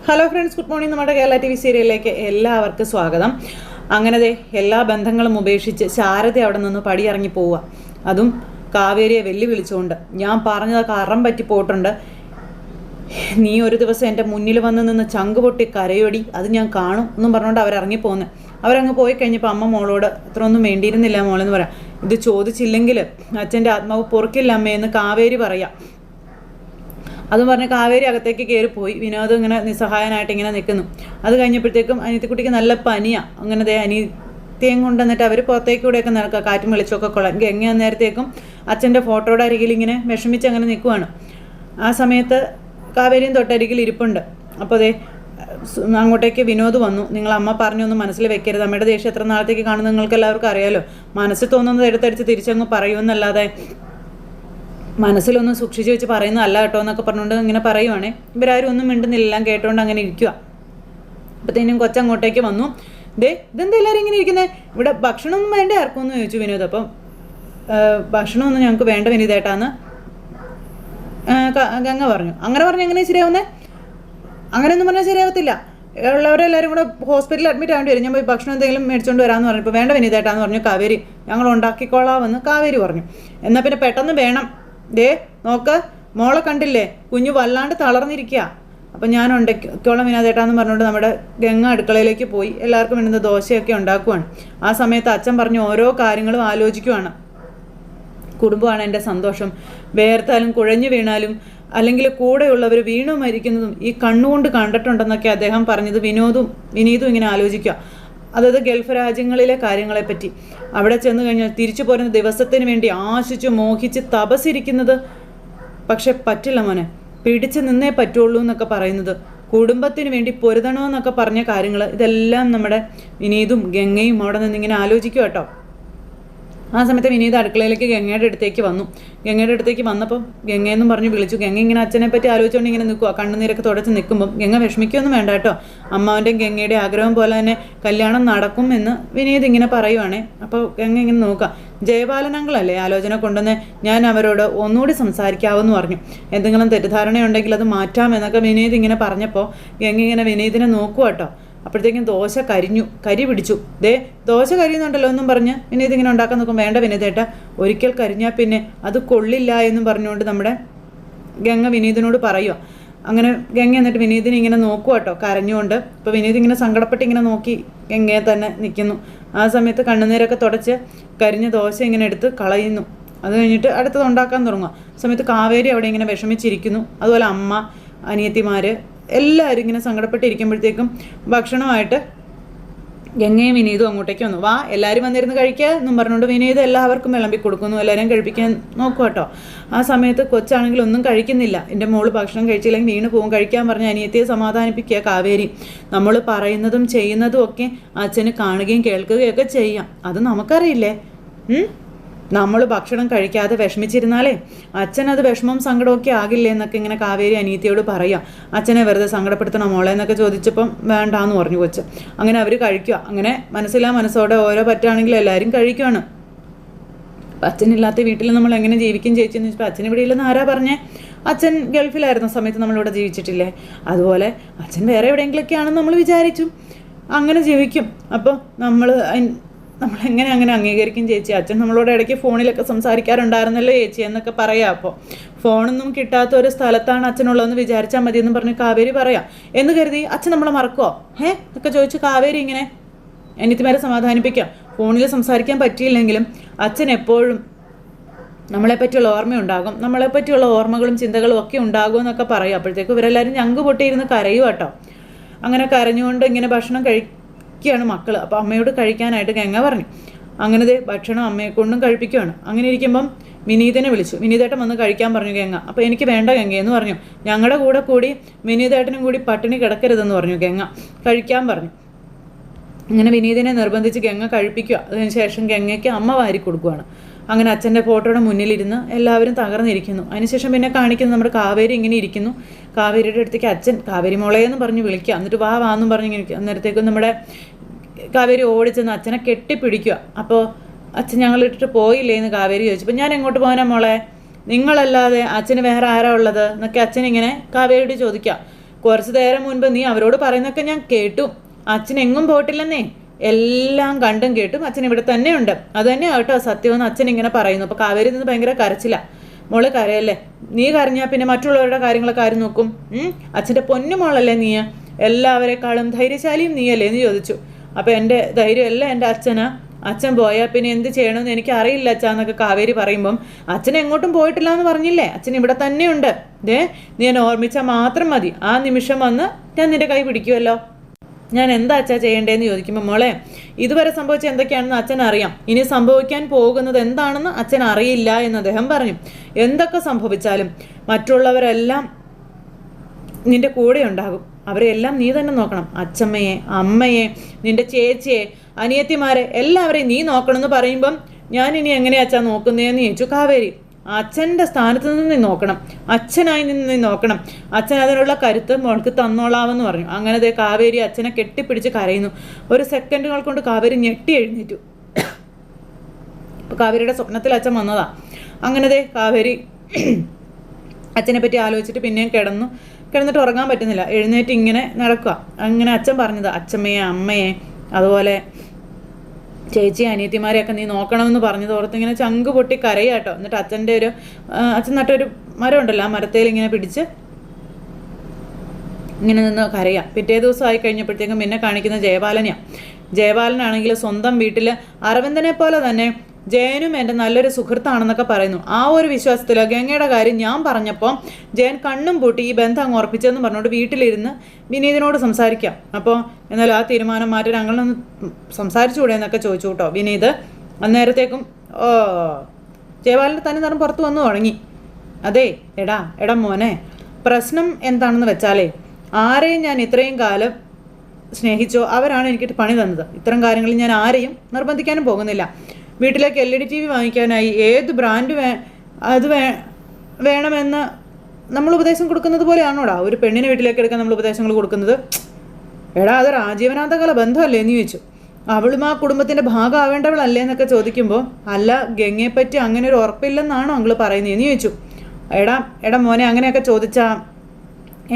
Hello friends, good morning. നമ്മുടെ Kerala TV സീരിയലിലേക്ക് എല്ലാവർക്കും സ്വാഗതം. അങ്ങനെ എല്ലാ ബന്ധങ്ങളും ഉപേക്ഷിച്ച് ശാരദ അവിടെ നിന്ന് പടിയിറങ്ങി പോവുക. അതും കാവേരിയെ വെല്ലുവിളിച്ചുകൊണ്ട്, ഞാൻ പറഞ്ഞതൊക്കെ അറം പറ്റി പോയിട്ടുണ്ട്, നീ ഒരു ദിവസം എൻ്റെ മുന്നിൽ വന്ന് നിന്ന് ചങ്ക് പൊട്ടി കരയൊടി, അത് ഞാൻ കാണും എന്നും പറഞ്ഞുകൊണ്ട് അവരിറങ്ങിപ്പോന്ന്. അവരങ്ങ് പോയി കഴിഞ്ഞപ്പോൾ അമ്മ മോളോട് അത്ര ഒന്നും വേണ്ടിയിരുന്നില്ല മോളെന്ന് പറയാം. ഇത് ചോദിച്ചില്ലെങ്കിൽ അച്ഛൻ്റെ ആത്മാവ് പൊറുക്കില്ല അമ്മയെന്ന് കാവേരി പറയാം. അതും പറഞ്ഞ് കാവേരി അകത്തേക്ക് കയറിപ്പോയി. വിനോദം ഇങ്ങനെ നിസ്സഹായനായിട്ട് ഇങ്ങനെ നിൽക്കുന്നു. അത് കഴിഞ്ഞപ്പോഴത്തേക്കും അനിയത്തിക്കുട്ടിക്ക് നല്ല പനിയാണ്. അങ്ങനെ അനിയത്തിയും കൊണ്ടുവന്നിട്ട് അവർ പുറത്തേക്ക് കൂടെയൊക്കെ നടക്കുക, കാറ്റും വെളിച്ചമൊക്കെ കൊള്ളാം. ഗംഗ നേരത്തേക്കും അച്ഛൻ്റെ ഫോട്ടോയുടെ അരികിൽ ഇങ്ങനെ വിഷമിച്ച് അങ്ങനെ നിൽക്കുവാണ്. ആ സമയത്ത് കാവേരിയും തൊട്ടരികിൽ ഇരിപ്പുണ്ട്. അപ്പോൾ അങ്ങോട്ടേക്ക് വിനോദ് വന്നു. നിങ്ങൾ അമ്മ പറഞ്ഞൊന്നും മനസ്സിൽ വെക്കരുത്, അമ്മയുടെ ദേഷ്യം എത്ര നാളത്തേക്ക് കാണുന്നത് നിങ്ങൾക്ക് എല്ലാവർക്കും അറിയാലോ, മനസ്സിൽ തോന്നുന്നത് എടുത്തടിച്ച് തിരിച്ചങ്ങ് പറയുമെന്നല്ലാതെ മനസ്സിലൊന്നും സൂക്ഷിച്ച് വെച്ച് പറയുന്നതല്ല കേട്ടോ എന്നൊക്കെ പറഞ്ഞുകൊണ്ട് ഇങ്ങനെ പറയുവാണേ. ഇവരാരും ഒന്നും മിണ്ടുന്നില്ല, എല്ലാം കേട്ടോണ്ട് അങ്ങനെ ഇരിക്കുക. അപ്പോഴത്തേനും കൊച്ചങ്ങോട്ടേക്ക് വന്നു. ഇതെന്താ എല്ലാവരും ഇങ്ങനെ ഇരിക്കുന്നത്, ഇവിടെ ഭക്ഷണമൊന്നും വേണ്ടേ ആർക്കും എന്ന് ചോദിച്ചു വിനോദ്. അപ്പം ഭക്ഷണമൊന്നും ഞങ്ങൾക്ക് വേണ്ട വിനീതേട്ടാന്ന് ഗംഗ പറഞ്ഞു. അങ്ങനെ പറഞ്ഞു എങ്ങനെ ശരിയാവുന്നേ? അങ്ങനെയൊന്നും പറഞ്ഞാൽ ശരിയാവത്തില്ല, ഉള്ളവരെല്ലാവരും കൂടെ ഹോസ്പിറ്റലിൽ അഡ്മിറ്റ് ആവേണ്ടി വരും, ഞാൻ പോയി ഭക്ഷണം എന്തെങ്കിലും മേടിച്ചുകൊണ്ട് വരാമെന്ന് പറഞ്ഞപ്പോൾ വേണ്ട വിനീതേട്ടാന്ന് പറഞ്ഞു കാവേരി. ഞങ്ങൾ ഉണ്ടാക്കിക്കോളാമെന്ന് കാവേരി പറഞ്ഞു. എന്നാൽ പിന്നെ പെട്ടെന്ന് വേണം. നോക്ക്, മോളെ കണ്ടില്ലേ, കുഞ്ഞു വല്ലാണ്ട് തളർന്നിരിക്കുക. അപ്പം ഞാൻ ഉണ്ടാക്കിക്കോളാം വിനോദേട്ടാന്ന് പറഞ്ഞുകൊണ്ട് നമ്മുടെ ഗംഗ അടുക്കളയിലേക്ക് പോയി എല്ലാവർക്കും വേണ്ടുന്ന ദോശയൊക്കെ ഉണ്ടാക്കുവാണ്. ആ സമയത്ത് അച്ഛൻ പറഞ്ഞ ഓരോ കാര്യങ്ങളും ആലോചിക്കുവാണ്. കുടുംബമാണ് എൻ്റെ സന്തോഷം, വേർത്താലും കുഴഞ്ഞു വീണാലും അല്ലെങ്കിൽ കൂടെയുള്ളവർ വീണു മരിക്കുന്നതും ഈ കണ്ണുകൊണ്ട് കണ്ടിട്ടുണ്ടെന്നൊക്കെ അദ്ദേഹം പറഞ്ഞത് വിനീതും ഇങ്ങനെ ആലോചിക്കുക. അതായത് ഗൾഫ് രാജ്യങ്ങളിലെ കാര്യങ്ങളെപ്പറ്റി. അവിടെ ചെന്ന് കഴിഞ്ഞാൽ തിരിച്ചു പോരുന്ന ദിവസത്തിന് വേണ്ടി ആശിച്ച് മോഹിച്ച് തപസ്സിരിക്കുന്നത്, പക്ഷെ പറ്റില്ല മോനെ, പിടിച്ചു നിന്നേ പറ്റുള്ളൂ എന്നൊക്കെ പറയുന്നത്, കുടുംബത്തിന് വേണ്ടി പൊരുതണമെന്നൊക്കെ പറഞ്ഞ കാര്യങ്ങൾ, ഇതെല്ലാം നമ്മുടെ വിനീതും ഗംഗയും അവിടെ നിന്നിങ്ങനെ ആലോചിക്കുക കേട്ടോ. ആ സമയത്ത് വിനീത് അടുക്കളയിലേക്ക് ഗംഗയുടെ അടുത്തേക്ക് വന്നു. ഗംഗയുടെ അടുത്തേക്ക് വന്നപ്പോൾ ഗംഗയെന്നും പറഞ്ഞ് വിളിച്ചു. ഗംഗ ഇങ്ങനെ അച്ഛനെ പറ്റി ആലോചിച്ചുകൊണ്ട് ഇങ്ങനെ നിൽക്കുക, കണ്ണുനീരൊക്കെ തുടച്ച് നിൽക്കുമ്പോൾ ഗംഗ വിഷമിക്കൊന്നും വേണ്ട കേട്ടോ, അമ്മാവൻ്റെയും ഗംഗയുടെ ആഗ്രഹം പോലെ തന്നെ കല്യാണം നടക്കും എന്ന് വിനീത് ഇങ്ങനെ പറയുവാണേ. അപ്പോൾ ഗംഗ ഇങ്ങനെ നോക്കുക, ജയപാലനങ്ങളല്ലേ ആലോചന കൊണ്ടുവന്ന്, ഞാൻ അവരോട് ഒന്നുകൂടി സംസാരിക്കാമെന്ന് പറഞ്ഞു, എന്തെങ്കിലും തെറ്റിദ്ധാരണയുണ്ടെങ്കിൽ അത് മാറ്റാമെന്നൊക്കെ വിനീത് ഇങ്ങനെ പറഞ്ഞപ്പോൾ ഗംഗ ഇങ്ങനെ വിനീതിനെ നോക്കുക കേട്ടോ. അപ്പോഴത്തേക്കും ദോശ കരി പിടിച്ചു. ദോശ കരിയുന്നുണ്ടല്ലോ എന്നും പറഞ്ഞ് വിനീത് ഇങ്ങനെ ഉണ്ടാക്കാൻ നോക്കും. വേണ്ട വിനീതേട്ട, ഒരിക്കൽ കരിഞ്ഞാൽ പിന്നെ അത് കൊള്ളില്ല എന്നും പറഞ്ഞുകൊണ്ട് നമ്മുടെ ഗംഗ വിനീതിനോട് പറയുക. അങ്ങനെ ഗംഗ എന്നിട്ട് വിനീതിനെ ഇങ്ങനെ നോക്കുക കേട്ടോ, കരഞ്ഞുകൊണ്ട്. ഇപ്പോൾ വിനീത് ഇങ്ങനെ സങ്കടപ്പെട്ട് ഇങ്ങനെ നോക്കി ഗംഗയെ തന്നെ നിൽക്കുന്നു. ആ സമയത്ത് കണ്ണുനീരൊക്കെ തുടച്ച് കരിഞ്ഞ ദോശ ഇങ്ങനെ എടുത്ത് കളയുന്നു. അത് കഴിഞ്ഞിട്ട് അടുത്തത് ഉണ്ടാക്കാൻ തുടങ്ങുക. സമയത്ത് കാവേരി അവിടെ ഇങ്ങനെ വിഷമിച്ചിരിക്കുന്നു. അതുപോലെ അമ്മ, അനിയത്തിമാർ എല്ലാവരും ഇങ്ങനെ സങ്കടപ്പെട്ടിരിക്കുമ്പോഴത്തേക്കും ഭക്ഷണമായിട്ട് ഗംഗയും വിനീതും അങ്ങോട്ടേക്ക് വന്നു. വാ എല്ലാവരും വന്നിരുന്ന് കഴിക്കുക എന്നും പറഞ്ഞുകൊണ്ട് വിനീത് എല്ലാവർക്കും വിളമ്പി കൊടുക്കുന്നു, എല്ലാവരെയും കഴിപ്പിക്കാൻ നോക്കുക കേട്ടോ. ആ സമയത്ത് കൊച്ചാണെങ്കിൽ ഒന്നും കഴിക്കുന്നില്ല. എൻ്റെ മോള് ഭക്ഷണം കഴിച്ചില്ലെങ്കിൽ വീണ് പോകും, കഴിക്കാൻ പറഞ്ഞ് അനിയത്തിയെ സമാധാനിപ്പിക്കുക കാവേരി. നമ്മൾ പറയുന്നതും ചെയ്യുന്നതും ഒക്കെ അച്ഛന് കാണുകയും കേൾക്കുകയൊക്കെ ചെയ്യാം, അത് നമുക്കറിയില്ലേ. നമ്മൾ ഭക്ഷണം കഴിക്കാതെ വിഷമിച്ചിരുന്നാലേ അച്ഛനത് വിഷമവും സങ്കടമൊക്കെ ആകില്ലേ എന്നൊക്കെ ഇങ്ങനെ കാവേരി അനിയത്തിയോട് പറയാം. അച്ഛനെ വെറുതെ സങ്കടപ്പെടുത്തണോ മോളെ എന്നൊക്കെ ചോദിച്ചപ്പം വേണ്ടാന്ന് പറഞ്ഞു കൊച്ച്. അങ്ങനെ അവർ കഴിക്കുക. അങ്ങനെ മനസ്സോടെ ഓരോ പറ്റാണെങ്കിലും എല്ലാവരും കഴിക്കുകയാണ്. അച്ഛനില്ലാത്ത വീട്ടിൽ നമ്മൾ എങ്ങനെ ജീവിക്കും ചേച്ചെന്ന് വെച്ചപ്പോൾ അച്ഛൻ ഇവിടെ ഇല്ലെന്ന് ആരാ പറഞ്ഞേ? അച്ഛൻ ഗൾഫിലായിരുന്ന സമയത്ത് നമ്മളിവിടെ ജീവിച്ചിട്ടില്ലേ, അതുപോലെ അച്ഛൻ വേറെ എവിടെയെങ്കിലൊക്കെയാണെന്ന് നമ്മൾ വിചാരിച്ചു, അങ്ങനെ ജീവിക്കും. അപ്പോൾ നമ്മളെങ്ങനെ അങ്ങനെ അംഗീകരിക്കും ചേച്ചി? അച്ഛൻ നമ്മളോട് ഇടയ്ക്ക് ഫോണിലൊക്കെ സംസാരിക്കാറുണ്ടായിരുന്നല്ലോ ചേച്ചി എന്നൊക്കെ പറയാം. അപ്പോൾ ഫോണൊന്നും കിട്ടാത്ത ഒരു സ്ഥലത്താണ് അച്ഛനുള്ളതെന്ന് വിചാരിച്ചാൽ മതി എന്ന് പറഞ്ഞ് കാവേരി പറയാം. എന്ന് കരുതി അച്ഛൻ നമ്മളെ മറക്കുമോ എന്നൊക്കെ ചോദിച്ച് കാവേരി ഇങ്ങനെ അനിയത്തിമാരെ സമാധാനിപ്പിക്കാം. ഫോണിൽ സംസാരിക്കാൻ പറ്റിയില്ലെങ്കിലും അച്ഛൻ എപ്പോഴും നമ്മളെപ്പറ്റിയുള്ള ഓർമ്മയുണ്ടാകും, നമ്മളെപ്പറ്റിയുള്ള ഓർമ്മകളും ചിന്തകളും ഒക്കെ ഉണ്ടാകും എന്നൊക്കെ പറയും. അപ്പോഴത്തേക്കും ഇവരെല്ലാവരും ഞങ്ക് പൊട്ടിയിരുന്ന് കരയും കേട്ടോ. അങ്ങനെ കരഞ്ഞുകൊണ്ട് ഇങ്ങനെ ഭക്ഷണം ാണ് മക്കൾ. അപ്പോൾ അമ്മയോട് കഴിക്കാനായിട്ട് ഗംഗ പറഞ്ഞു. അങ്ങനെ ഭക്ഷണം അമ്മയെ കൊണ്ടും കഴിപ്പിക്കുകയാണ്. അങ്ങനെ ഇരിക്കുമ്പം വിനീതിനെ വിളിച്ചു. വിനീതേട്ടൻ വന്ന് കഴിക്കാൻ പറഞ്ഞു ഗംഗ. അപ്പോൾ എനിക്ക് വേണ്ട ഗംഗയെന്ന് പറഞ്ഞു. ഞങ്ങളുടെ കൂടി വിനീതേട്ടനും കൂടി പട്ടിണി കിടക്കരുതെന്ന് പറഞ്ഞു ഗംഗ. കഴിക്കാൻ പറഞ്ഞു. അങ്ങനെ വിനീതിനെ നിർബന്ധിച്ച് ഗംഗ കഴിപ്പിക്കുക. അതിനുശേഷം ഗംഗയ്ക്ക് അമ്മ വാരി കൊടുക്കുകയാണ്. അങ്ങനെ അച്ഛൻ്റെ ഫോട്ടോയുടെ മുന്നിലിരുന്ന് എല്ലാവരും തകർന്നിരിക്കുന്നു. അതിനുശേഷം പിന്നെ കാണിക്കുന്നത് നമ്മുടെ കാവേരി ഇങ്ങനെ ഇരിക്കുന്നു. കാവേരിയുടെ അടുത്തേക്ക് അച്ഛൻ കാവേരി മോളയെന്ന് പറഞ്ഞ് വിളിക്കുക. എന്നിട്ട് വാന്നും പറഞ്ഞ് ഇങ്ങനെ ഇരിക്കുക. അന്നേരത്തേക്കും നമ്മുടെ കാവേരി ഓടിച്ചെന്ന് അച്ഛനെ കെട്ടിപ്പിടിക്കുക. അപ്പോൾ അച്ഛൻ ഞങ്ങളിട്ടിട്ട് പോയില്ലേ എന്ന് കാവേരി ചോദിച്ചപ്പോൾ ഞാൻ എങ്ങോട്ട് പോകാനാ മോളെ, നിങ്ങളല്ലാതെ അച്ഛന് വേറെ ആരാ ഉള്ളത് എന്നൊക്കെ അച്ഛനിങ്ങനെ കാവേരിയോട് ചോദിക്കുക. കുറച്ച് നേരം മുൻപ് നീ അവരോട് പറയുന്നൊക്കെ ഞാൻ കേട്ടു. അച്ഛൻ എങ്ങും പോയിട്ടില്ലെന്നേ, എല്ലാം കണ്ടും കേട്ടും അച്ഛൻ ഇവിടെ തന്നെയുണ്ട്. അത് തന്നെ ആട്ടോ സത്യമെന്ന് അച്ഛൻ ഇങ്ങനെ പറയുന്നു. അപ്പോൾ കാവേരി നിന്ന് ഭയങ്കര കരച്ചില്ല. മോള് കരയല്ലേ, നീ കരഞ്ഞാൽ പിന്നെ മറ്റുള്ളവരുടെ കാര്യങ്ങളൊക്കെ ആരും നോക്കും? അച്ഛൻ്റെ പൊന്നു മോളല്ലേ നീ, എല്ലാവരെക്കാളും ധൈര്യശാലിയും നീയല്ലേ എന്ന് ചോദിച്ചു. അപ്പോൾ എൻ്റെ ധൈര്യമല്ല എൻ്റെ അച്ഛനാ, അച്ഛൻ പോയാൽ പിന്നെ എന്ത് ചെയ്യണമെന്ന് എനിക്ക് അറിയില്ല അച്ഛാന്നൊക്കെ കാവേരി പറയുമ്പം അച്ഛൻ എങ്ങോട്ടും പോയിട്ടില്ല എന്ന് പറഞ്ഞില്ലേ, അച്ഛൻ ഇവിടെ തന്നെയുണ്ട്. നീ എന്നെ ഓർമ്മിച്ചാൽ മാത്രം മതി, ആ നിമിഷം വന്ന് ഞാൻ നിന്റെ കൈ പിടിക്കുമല്ലോ. ഞാൻ എന്താ അച്ഛാ ചെയ്യേണ്ടതെന്ന് ചോദിക്കുമ്പോൾ മോളെ ഇതുവരെ സംഭവിച്ച എന്തൊക്കെയാണെന്ന് അച്ഛൻ അറിയാം, ഇനി സംഭവിക്കാൻ പോകുന്നത് എന്താണെന്ന് അച്ഛൻ അറിയില്ല എന്ന് അദ്ദേഹം പറഞ്ഞു. എന്തൊക്കെ സംഭവിച്ചാലും മറ്റുള്ളവരെല്ലാം നിന്റെ കൂടെ ഉണ്ടാകും, അവരെല്ലാം നീ തന്നെ നോക്കണം. അച്ഛമ്മയെ, അമ്മയെ, നിന്റെ ചേച്ചിയെ, അനിയത്തിമാരെ എല്ലാവരെയും നീ നോക്കണമെന്ന് പറയുമ്പം ഞാൻ ഇനി എങ്ങനെയാ അച്ഛാ നോക്കുന്നതെന്ന് ചോദിച്ചു കാവേരി. അച്ഛൻ്റെ സ്ഥാനത്ത് നിന്ന് നീ നോക്കണം, അച്ഛനായി നിന്ന് നീ നോക്കണം, അച്ഛൻ അതിനുള്ള കരുത്ത് മോൾക്ക് തന്നോളാമെന്ന് പറഞ്ഞു. അങ്ങനെ കാവേരി അച്ഛനെ കെട്ടിപ്പിടിച്ച് കരയുന്നു. ഒരു സെക്കൻഡുകൾ കൊണ്ട് കാവേരി ഞെട്ടി എഴുന്നേറ്റു. അപ്പോൾ കാവേരിയുടെ സ്വപ്നത്തിൽ അച്ഛൻ വന്നതാ. അങ്ങനെ കാവേരി അച്ഛനെ പറ്റി ആലോചിച്ചിട്ട് പിന്നെയും കിടന്നിട്ട് ഉറങ്ങാൻ പറ്റുന്നില്ല. എഴുന്നേറ്റ് ഇങ്ങനെ നടക്കുക. അങ്ങനെ അച്ഛൻ പറഞ്ഞത് അച്ഛമ്മയെ, അമ്മയെ, അതുപോലെ ചേച്ചി അനിയത്തിമാരെയൊക്കെ നീ നോക്കണമെന്ന് പറഞ്ഞത് ഓർത്ത് ഇങ്ങനെ ചങ്ക് പൊട്ടി കരയാട്ടോ. എന്നിട്ട് അച്ഛൻ നട്ടൊരു മരം ഉണ്ടല്ലോ, ആ മരത്തേൽ ഇങ്ങനെ പിടിച്ച് ഇങ്ങനെ നിന്ന് കരയാം. പിറ്റേ ദിവസം ആയി കഴിഞ്ഞപ്പോഴത്തേക്കും പിന്നെ കാണിക്കുന്ന ജയപാലനാണെങ്കിൽ സ്വന്തം വീട്ടിൽ അരവിന്ദനെ പോലെ തന്നെ ജയനും എൻ്റെ നല്ലൊരു സുഹൃത്താണെന്നൊക്കെ പറയുന്നു. ആ ഒരു വിശ്വാസത്തിൽ ഗംഗയുടെ കാര്യം ഞാൻ പറഞ്ഞപ്പോൾ ജയൻ കണ്ണും പൂട്ടി ഈ ബന്ധം അങ്ങ് ഉറപ്പിച്ചെന്ന് പറഞ്ഞുകൊണ്ട് വീട്ടിലിരുന്ന് വിനീതിനോട് സംസാരിക്കാം. അപ്പോൾ എന്നാലും ആ തീരുമാനം മാറ്റി ഞങ്ങളൊന്ന് സംസാരിച്ചുകൂടെ എന്നൊക്കെ ചോദിച്ചു കേട്ടോ വിനീത്. അന്നേരത്തേക്കും ജയപാലൻ്റെ തന്നെ നിറം പുറത്ത് വന്നു തുടങ്ങി. അതെ എടാ മോനെ, പ്രശ്നം എന്താണെന്ന് വെച്ചാലേ ആരെയും ഞാൻ ഇത്രയും കാലം സ്നേഹിച്ചോ അവരാണ് എനിക്ക് പണി തന്നത്. ഇത്തരം കാര്യങ്ങളിൽ ഞാൻ ആരെയും നിർബന്ധിക്കാനും പോകുന്നില്ല. വീട്ടിലേക്ക് LED TV വാങ്ങിക്കാനായി ഏത് ബ്രാൻഡ് വേണമെന്ന് നമ്മൾ ഉപദേശം കൊടുക്കുന്നത് പോലെയാണോടാ ഒരു പെണ്ണിനെ വീട്ടിലേക്ക് എടുക്കാൻ നമ്മൾ ഉപദേശങ്ങൾ കൊടുക്കുന്നത്? അതൊരു ആജീവനാന്തകാല ബന്ധമല്ലേ എന്ന് ചോദിച്ചു. അവളും ആ കുടുംബത്തിൻ്റെ ഭാഗമാവേണ്ടവളല്ലേ എന്നൊക്കെ ചോദിക്കുമ്പോൾ അല്ല, ഗംഗയെപ്പറ്റി അങ്ങനെ ഒരു ഉറപ്പില്ലെന്നാണോ അങ്ങള് പറയുന്നതെന്ന് ചോദിച്ചു. എടാ മോനെ, അങ്ങനെയൊക്കെ ചോദിച്ചാൽ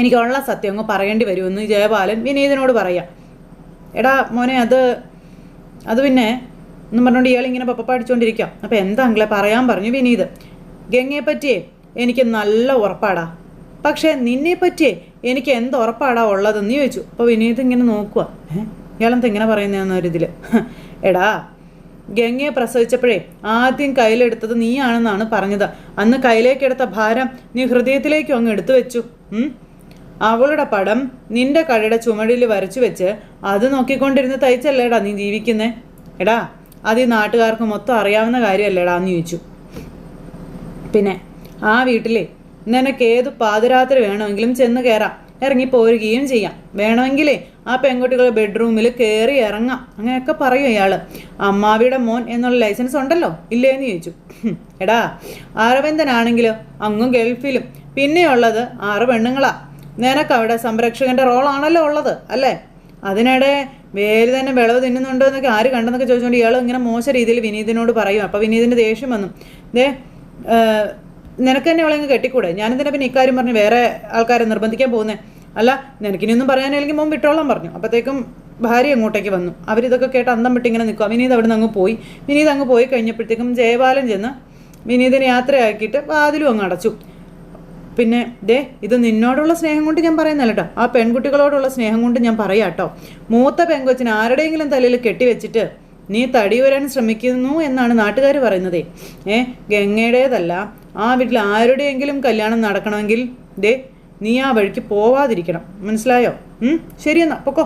എനിക്കുള്ള സത്യം അങ്ങ് പറയേണ്ടി വരുമെന്ന് ജയപാലൻ വിനീതിനോട് പറയാം. മോനെ അത് പിന്നെ എന്നും പറഞ്ഞുകൊണ്ട് ഇയാളിങ്ങനെ പപ്പ അടിച്ചുകൊണ്ടിരിക്കാം. അപ്പോൾ എന്താ അങ്ങളെ പറയാൻ പറഞ്ഞു വിനീത്. ഗംഗയെപ്പറ്റിയേ എനിക്ക് നല്ല ഉറപ്പാടാ, പക്ഷേ നിന്നെപ്പറ്റിയേ എനിക്ക് എന്ത് ഉറപ്പാടാ ഉള്ളതെന്ന് ചോദിച്ചു. അപ്പോൾ വിനീത് ഇങ്ങനെ നോക്കുക, ഇയാളെന്താ ഇങ്ങനെ പറയുന്നതെന്നൊരിതിൽ. ഗംഗയെ പ്രസവിച്ചപ്പോഴേ ആദ്യം കയ്യിലെടുത്തത് നീയാണെന്നാണ് പറഞ്ഞത്. അന്ന് കയ്യിലേക്കെടുത്ത ഭാരം നീ ഹൃദയത്തിലേക്കും അങ്ങ് എടുത്തു വെച്ചു. അവളുടെ പടം നിന്റെ കടയുടെ ചുമടിൽ വരച്ചു വെച്ച് അത് നോക്കിക്കൊണ്ടിരുന്ന് തയ്ച്ചല്ലേടാ നീ ജീവിക്കുന്നേ. അത് ഈ നാട്ടുകാർക്ക് മൊത്തം അറിയാവുന്ന കാര്യമല്ലേടാ എന്ന് ചോദിച്ചു. പിന്നെ ആ വീട്ടിലെ നിനക്ക് ഏത് പാതിരാത്രി വേണമെങ്കിലും ചെന്ന് കയറാം, ഇറങ്ങിപ്പോരുകയും ചെയ്യാം. വേണമെങ്കിലേ ആ പെൺകുട്ടികളുടെ ബെഡ്റൂമിൽ കയറി ഇറങ്ങാം, അങ്ങനെയൊക്കെ പറയും ഇയാൾ. അമ്മാവിയുടെ മോൻ എന്നുള്ള ലൈസൻസ് ഉണ്ടല്ലോ ഇല്ലേന്ന് ചോദിച്ചു. അരവിന്ദനാണെങ്കിലോ അങ്ങും ഗൾഫിലും, പിന്നെയുള്ളത് 6 പെണ്ണുങ്ങളാ. നിനക്കവിടെ സംരക്ഷകൻ്റെ റോളാണല്ലോ ഉള്ളത് അല്ലേ? അതിനിടെ വേര് തന്നെ വിളവ് തിന്നുന്നുണ്ടോ എന്നൊക്കെ ആര് കണ്ടെന്നൊക്കെ ചോദിച്ചുകൊണ്ട് ഇയാൾ ഇങ്ങനെ മോശം രീതിയിൽ വിനീതിനോട് പറയും. അപ്പോൾ വിനീതിൻ്റെ ദേഷ്യം വന്നു. നിനക്ക് തന്നെ അവളെങ്ങ് കെട്ടിക്കൂടെ? ഞാനെന്തിനാ പിന്നെ ഇക്കാര്യം പറഞ്ഞ് വേറെ ആൾക്കാരെ നിർബന്ധിക്കാൻ പോകുന്നത്? അല്ല, നിനക്കിനിയൊന്നും പറയാനില്ലെങ്കിൽ മുമ്പ് വിട്ടോളാൻ പറഞ്ഞു. അപ്പോഴത്തേക്കും ഭാര്യ അങ്ങോട്ടേക്ക് വന്നു. അവരിതൊക്കെ കേട്ട് അന്തം വിട്ട് ഇങ്ങനെ നിൽക്കുക. വിനീത് അവിടെ നിന്ന് അങ്ങ് പോയി കഴിഞ്ഞപ്പോഴത്തേക്കും ജയപാലൻ ചെന്ന് വിനീതിനെ യാത്രയാക്കിയിട്ട് വാതിലും അങ്ങ് അടച്ചു. പിന്നെ ഇത് നിന്നോടുള്ള സ്നേഹം കൊണ്ട് ഞാൻ പറയുന്നല്ല കേട്ടോ, ആ പെൺകുട്ടികളോടുള്ള സ്നേഹം കൊണ്ട് ഞാൻ പറയാം കേട്ടോ. മൂത്ത പെൺകൊച്ചിന് ആരുടെയെങ്കിലും തലയിൽ കെട്ടിവെച്ചിട്ട് നീ തടി വരാൻ ശ്രമിക്കുന്നു എന്നാണ് നാട്ടുകാർ പറയുന്നതേ. ഗംഗയുടേതല്ല, ആ വീട്ടിൽ ആരുടെയെങ്കിലും കല്യാണം നടക്കണമെങ്കിൽ നീ ആ വഴിക്ക് പോവാതിരിക്കണം, മനസ്സിലായോ? ശരിയെന്നാ പൊക്കോ,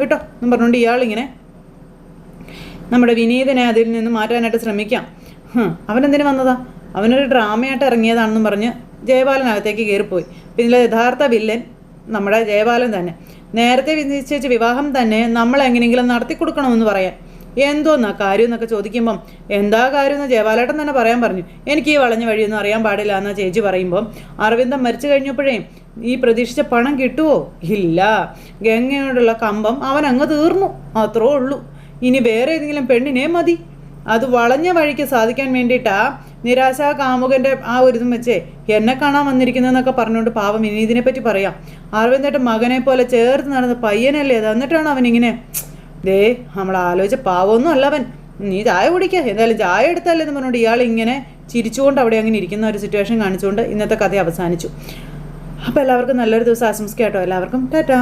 വിട്ടോ എന്നും പറഞ്ഞുകൊണ്ട് ഇയാളിങ്ങനെ നമ്മുടെ വിനീതനെ അതിൽ നിന്ന് മാറ്റാനായിട്ട് ശ്രമിക്കാം. അവനെന്തിനു വന്നതാ? അവനൊരു ഡ്രാമയായിട്ട് ഇറങ്ങിയതാണെന്നും പറഞ്ഞ് ജയപാലനകത്തേക്ക് കയറിപ്പോയി. പിന്നെ യഥാർത്ഥ വില്ലൻ നമ്മുടെ ജയപാലൻ തന്നെ. നേരത്തെ നിശ്ചയിച്ച വിവാഹം തന്നെ നമ്മൾ എങ്ങനെയെങ്കിലും നടത്തി കൊടുക്കണമെന്ന് പറയാൻ. എന്തോന്നാ കാര്യം എന്നൊക്കെ ചോദിക്കുമ്പം എന്താ കാര്യം എന്ന് ജയപാലേട്ടൻ തന്നെ പറയാൻ പറഞ്ഞു. എനിക്ക് ഈ വളഞ്ഞ വഴിയൊന്നും അറിയാൻ പാടില്ല എന്നാ ചേച്ചി പറയുമ്പം അരവിന്ദൻ മരിച്ചു കഴിഞ്ഞപ്പോഴേ ഈ പ്രതീക്ഷിച്ച പണം കിട്ടുമോ? ഇല്ല, ഗംഗയോടുള്ള കമ്പം അവൻ അങ്ങ് തീർന്നു, അത്രേ ഉള്ളൂ. ഇനി വേറെ ഏതെങ്കിലും പെണ്ണിനെ മതി. അത് വളഞ്ഞ വഴിക്ക് സാധിക്കാൻ വേണ്ടിയിട്ടാ നിരാശാ കാമുകൻ്റെ ആ ഒരു ഇതും വെച്ചേ എന്നെ കാണാൻ വന്നിരിക്കുന്നതെന്നൊക്കെ പറഞ്ഞുകൊണ്ട് പാവം വിനീതിനെ പറ്റി പറയാം. അരവിന്ദേട്ടൻ മകനെ പോലെ ചേർത്ത് നടന്ന പയ്യനല്ലേ അത്, എന്നിട്ടാണ് അവനിങ്ങനെ ദേ നമ്മൾ ആലോചിച്ച പാവമൊന്നും അല്ല അവൻ. നീ ചായ കുടിക്കുക, എന്തായാലും ചായ എടുത്തല്ലേ എന്ന് പറഞ്ഞുകൊണ്ട് ഇയാൾ ഇങ്ങനെ ചിരിച്ചുകൊണ്ട് അവിടെ അങ്ങനെ ഇരിക്കുന്ന ഒരു സിറ്റുവേഷൻ കാണിച്ചുകൊണ്ട് ഇന്നത്തെ കഥ അവസാനിച്ചു. അപ്പോൾ എല്ലാവർക്കും നല്ലൊരു ദിവസം ആശംസിക്കാം കേട്ടോ. എല്ലാവർക്കും ടാറ്റാ.